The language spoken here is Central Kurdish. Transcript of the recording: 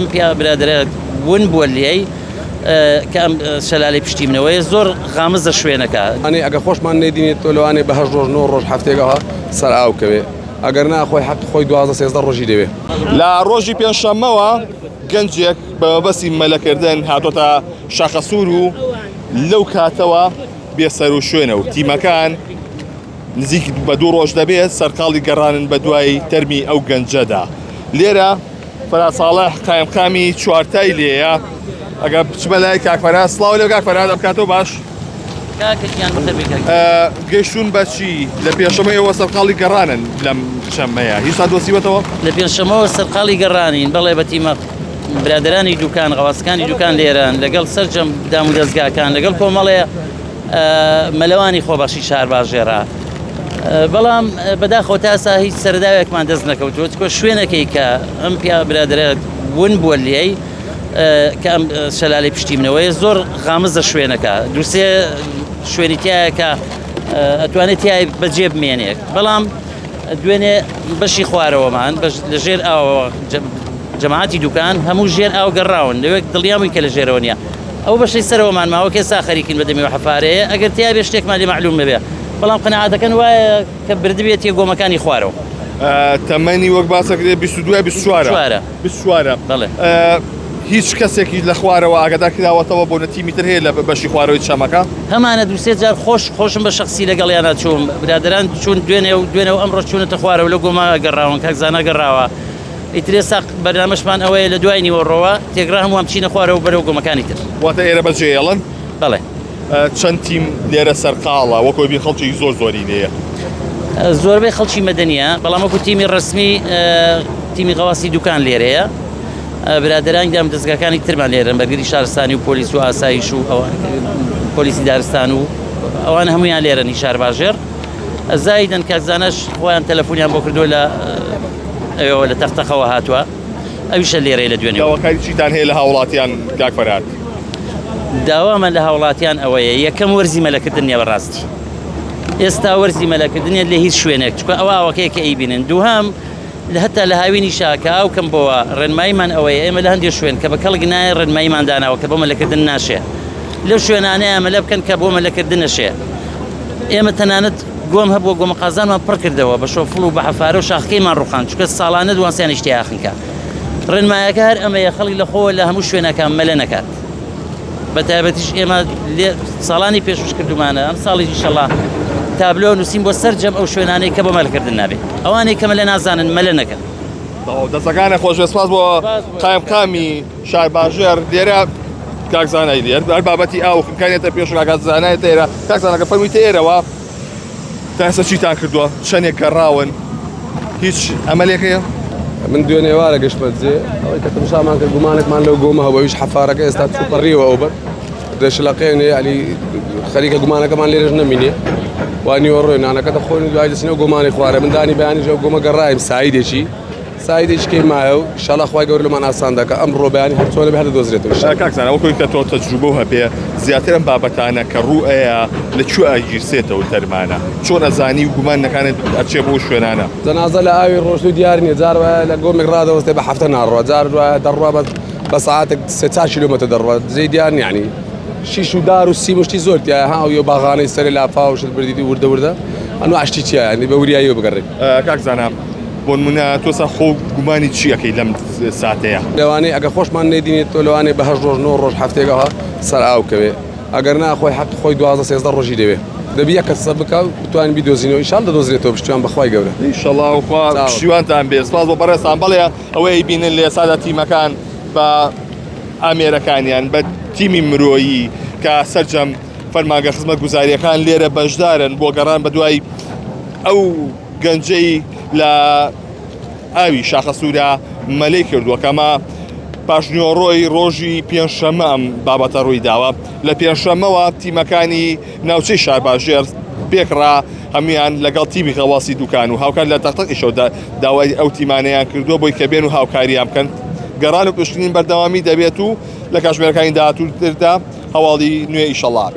ئەم پیا برادرە ون بووە لێی کە ئەم شەلالەی پشتی منەوەی زۆر غامزە شوێنەکە ئەنی ئەگە خۆشمان نێدینێت تۆ لەوانێ بە 8 ڕۆژ 9 ڕۆژ هەفتێکەوە سەر ئاوکەوێ ئەگەر ناخۆی حەق خۆی 12 ڕۆژی دەوێ لە ڕۆژی پێنجشەممەوە گەنجێک بە مەبەستی مەلەکردن هاتۆتە شاخەسوور و لەو کاتەوە بێسەر و شوێنە و تیمەکان نزیک بە 2 ڕۆژ دەبێت سەرقاڵی گەڕانن بە دوای تەرمی ئەو گەنجەدا. لێرە فەراساڵح قایمقامی چوارتای لێیە. ئەگە بچمە لای کاکفەراد سڵاو لێ کاکفەراد ئەم کاتۆ باش گەیشتون بەچی لە پێشەمەیەوە سەرقاڵی گەڕانن لەم شەممەیە هیچ دۆسیوەتەوە لە پێنجشەمەوە سەرقاڵی گەڕانین بەڵێ بە تیمە برادرانی دوکان غەواسەکانی دوکان لێران لەگەڵ سەرجەم دام و دەستگاکان لەگەڵ کۆمەڵێ مەلەوانی خۆبەخشی شار باژێرا بەڵام بەداخەوە تاسا هیچ سەرداوێکمان دەست نەکەوتوە چکۆ شوێنەکەی کە ئەم پیا برادرە ون بووە لێی کە ئەم شەلالەی پشتی منەوەی زۆر غامزە شوێنەکە دووسێ شوێنی تایە کە ئەتوانێت تای بەجێ بمێنێت بەڵام دوێنێ بەشی خوارەوەمان لەژێر ئاوەوە جەماعەتی دوکان هەموو ژێر ئاو گەڕاون لەوێک دڵیامی کە لە ژێرەوە نیە ئەو بەشەی سەرەوەمان ماوە کێسا خەریکین بە دەمی و حەفارەیە ئەگەر تیا بێ شتێکمان لێ معلوم ببێ بەڵام قەناعەتەکەن وایە کە بردبێت گۆمەکانی خوارەوە تەمەنی وەک باسەکرێت 22 بەڵێ هیچ کەسێکی لە خوارەوە ئاگادار کراوەتەوە بۆ نەتیمی تر هەیە لە بەشی خوارەوەی شەمەکە هەمانە دووسێ جار خۆشم بە شخصی لەگەڵیانە چوون برادران چون دوێنێ و ئەمڕۆ چوونەتە خوارەوە لە گۆما گەڕاون کاکزانە گەڕاوە ئیترێ ساق بەرنامەشمان ئەوەیە لە دوای نیوەڕۆوە تێگرا هەمووان بچینە خوارەوە بەرەو گۆمەکانی تر واتە ئێرە بەجێڵن بەڵێ چەند تیم لێرە سەرقاڵە وەکۆی بین خەڵکی زۆری لێیە زۆربەی خەڵکی مەدەنیە بەڵام وەکو تیمی ڕسمی تیمی غەواسی دوکان لێرەیە برادرانی دام دەستگاکانی ترمان لێرن بەگری شارستانی و پۆلیس و ئاسایش و پۆلیسی دارستان و ئەوان هەمویان لێرەنی شار باژێر زایدن کاکزانەش خۆیان تەلەفۆنیان بۆ کردووە ئەوەوە لە تەختەخەوە هاتووە ئەویشە لێرەی لە دوێنێ داواکاری چیتان هەیە لە هاوڵاتیان کاکفەراد داوامان لە هاوڵاتیان ئەوەیە یەکەم وەرزی مەلەکردن نیە بەڕاستی ئێستا وەرزی مەلەکردنیە لە هیچ شوێنێک چکە ئەوە ئاوەکەیە کە ئەیبینن دووهەم هەتا لە هاوینی شاکە ئاو کەم بۆەوە ڕێنماییمان ئەوەیە ئێمە لە هەندێک شوێن کە بە کەڵک نایە ڕێنماییمان داناوە کە بۆ مەلەکردن ناشێ لەو شوێنانەیە ئەمە لە بکەن کە بۆ مەلەکردن نەشێ ئێمە تەنانەت گۆم هەبووە گۆمە قازانمان پڕ کردەوە بە شۆفڵ و بە حەفارە و شاخەکەیمان ڕوخان چکە ساڵانە دوانسیان ئیشتیاخنکە ڕێنمایەکە هەر ئەمەیە خەڵی لە خۆوە لە هەموو شوێنەکان مەلە نەکات بە تایبەتیش ئێمە ساڵانی پێشوش کردومانە ئەم ساڵی ئینشەڵڵا تابلۆ نووسین بۆ سەرجەم ئەو شوێنانەی کە بۆ مەلەکردن نابێت ئەوانەی کە مەلە نازانن مەلە نەکەن دەستەکانە خۆشەسپاس بۆ قایمقامی شار باژێر لێرە کاکزانای لێر هەر بابەتی ئاوکانێتە پێش کاکزانایەتە ئێرە کاکزانەکە فەرموویتە ئێرەوە تاسە چیتان کردووە چەندێک گەڕاون هیچ ئەمەلێکەیە من دوێنێوارە گەشت بەجێ ئەوەی کە تمشامان کرد گومانێکمان لەو گۆمە هەبەویش حەفارەکە ئێستا چووپەڕیەوە ئەو بەر دەشلەقێنێ علی خەریکە گومانەکەمان لێرەش نەمینێ وانیوە ڕۆینانەکە دەخۆین دوای دەچینەوە گۆمانی خوارە من دانی بەیانی ژەو گۆمە گەڕایم سایدێکی مایە و ئینشەڵڵا خوای گەورە لەمان ئاسان دەکە ئەمڕۆ بەیانی هەر چۆنە بێ هەر دۆزرێتەوە کاکزانە وەکوی کە تۆ تەجروبە هەبێ زیاتر ئەم بابەتانە کە ڕوو ئەیە لەکوێ ئاگیرسێتەوە تەرمانە چۆن ئەزانی و گومان نەکانێت ئەچێ بۆ شوێنانە جەنازە لە ئاوی ڕۆژ و دیار نیە جار وایە لە گۆمێک ڕادەوەستێ بە هەفتە ناڕۆ جار وایە دەڕوا بە سەعاتێک 3 کیلۆمەتر دەڕوا جێی دیار یعنی شیش و دار و سی مشتی زۆر تایە ها و باغانەی سەری لاپا و شت بردیدی وردە ئەنو عشتی چیە ینی بە وریاییەوە بگەڕێت کاکزانە بۆ نمونە تۆسا خۆ گومانی چیەکەی لەم ساتەیە لەوانەیە ئەگە خۆشمان نێدینێت تۆ لەوانێ بە 8 ڕۆژ 9 ڕۆژ هەفتێکەوە سەر ئاوکەوێ ئەگەر ناخۆی حەق خۆی 12 ڕۆژی دەوێ دەبی یەکە سە بکە بتوانین بیدۆزینەوە ئینشاڵڵا دەدۆزرێتەوە پشتیوان بەخوای گەورە ئینشەڵڵا وخوا پشتیوانتان بێ سپاس بۆ بەڕێستان بەڵێ ئەوەی بینن لێ سادە تیمەکان بە ئامێرەکانیان بە تیمی مرۆیی کە سەرجەم فەرمانگە خزمەت گوزاریەکان لێرە بەشدارن بۆ گەڕان بە دوای ئەو گەنجەی لە ئاوی شاخەسوورە مەلەی کردووە کەمە پاشنیۆڕۆی ڕۆژی پێنجشەممە ئەم بابەتە ڕووی داوە لە پێنجشەممەوە تیمەکانی ناوچەی شار باژێر پێکڕا هەمویان لەگەڵ تیمی غەواسی دوکان و هاوکار لە تەختەقیشەوە داوای ئەو تیمانەیان کردووە بۆی کە بێن و هاوکاریان بکەن گەڕان و پشتنین بەردەوامی دەبێت و لە کاتژمێرەکانی داهاتووتردا هەواڵی نوێ ئینشەڵڵا